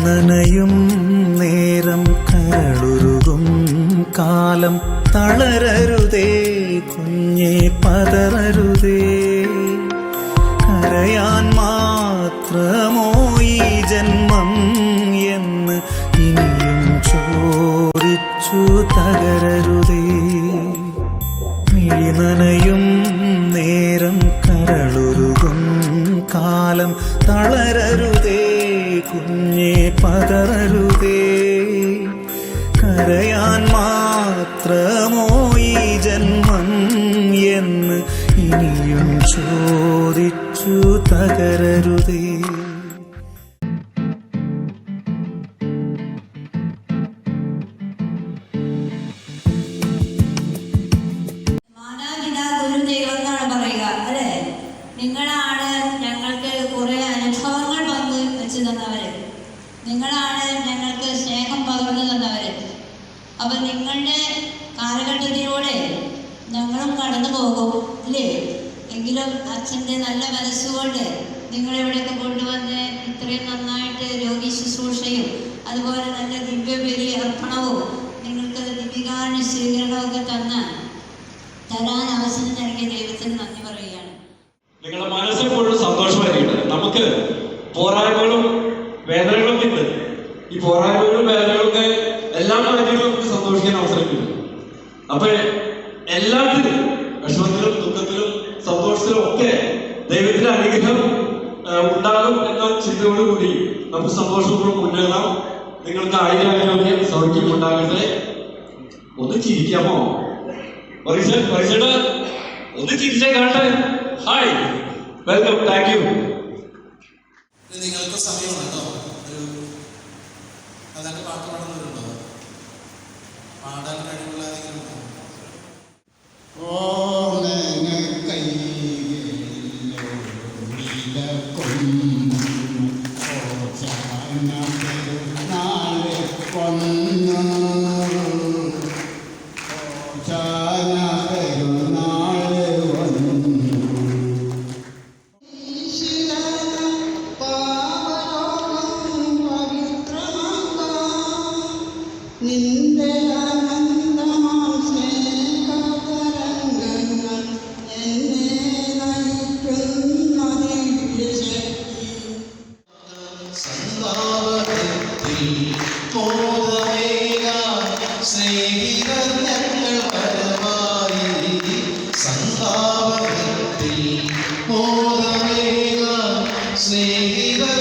നനയും നേരം കരളുരുകും കാലം തളരരുതേ കുഞ്ഞേ പതറരുതേ. കരയാൻ മാത്രമോ ഈ ജന്മം എന്ന് ഇനിയും ചോദിച്ചു തകരരുതേ. നനയും നേരം കരളുരുകും കാലം തളരരുതേ കുഞ്ഞേ പതറരുതേ. കരയാൻ മാത്രമോ ഈ ജന്മം എന്ന് ഇനിയും ചോദിച്ചു തകരരുതേ. നിങ്ങളാണ് ഞങ്ങൾക്ക് കുറെ അനുഭവങ്ങൾ പങ്കു വെച്ച് തന്നവര്, നിങ്ങളാണ് ഞങ്ങൾക്ക് സ്നേഹം പകർന്നു തന്നവര്. അപ്പൊ നിങ്ങളുടെ കാലഘട്ടത്തിലൂടെ ഞങ്ങളും കടന്നു പോകും ഇല്ലേ? എങ്കിലും അച്ഛൻ്റെ നല്ല മനസ്സുകൊണ്ട് നിങ്ങളിവിടെയൊക്കെ കൊണ്ടുവന്ന് ഇത്രയും നന്നായിട്ട് രോഗി ശുശ്രൂഷയും അതുപോലെ നല്ല ദിവ്യബലി അർപ്പണവും നിങ്ങൾക്ക് ദിവ്യകാരുണ്യ സ്വീകരണമൊക്കെ തരാൻ അവസരം നൽകിയ ദൈവത്തിന് നന്ദി പറയുകയാണ്. നിങ്ങളുടെ മനസ്സെപ്പോഴും സന്തോഷമായിരിക്കട്ടെ. നമുക്ക് പോരായ്മകളും വേദനകളും ഉണ്ട്. ഈ പോരായ്മകളും വേദനകളൊക്കെ എല്ലാ കാര്യങ്ങളും നമുക്ക് സന്തോഷിക്കാൻ അവസരം കിട്ടും. അപ്പൊ എല്ലാത്തിലും വിഷമത്തിലും ദുഃഖത്തിലും സന്തോഷത്തിലും ഒക്കെ ദൈവത്തിന്റെ അനുഗ്രഹം ഉണ്ടാകും എന്ന ചിന്തയോടുകൂടി നമുക്ക് സന്തോഷപൂർവ്വം മുന്നേറാം. നിങ്ങൾക്ക് ആയിരം സൗഖ്യം ഉണ്ടാകട്ടെ. ഒന്ന് ചിരിക്കാമോ? ഒന്ന് ചിരിച്ചേ കാണട്ടെ. Hi, welcome, thank you. നിങ്ങൾക്ക് സമയമുണ്ടോ? അതൊക്കെ പാട്ട് പാടുന്നവരുണ്ടോ? പാടാൻ കഴിവുള്ള ആരെങ്കിലും ഉണ്ടോ? നിന്റെ ആനന്ദമാം സ്നേഹതരംഗങ്ങൾ എന്നെ നയിക്കുന്ന ദിവ്യശക്തി. സന്താപത്തിൽ മോദമേകാൻ സ്നേഹിതർ ഞങ്ങൾ പരമായി. സന്താപത്തിൽ മോദമേകാൻ സ്നേഹിതർ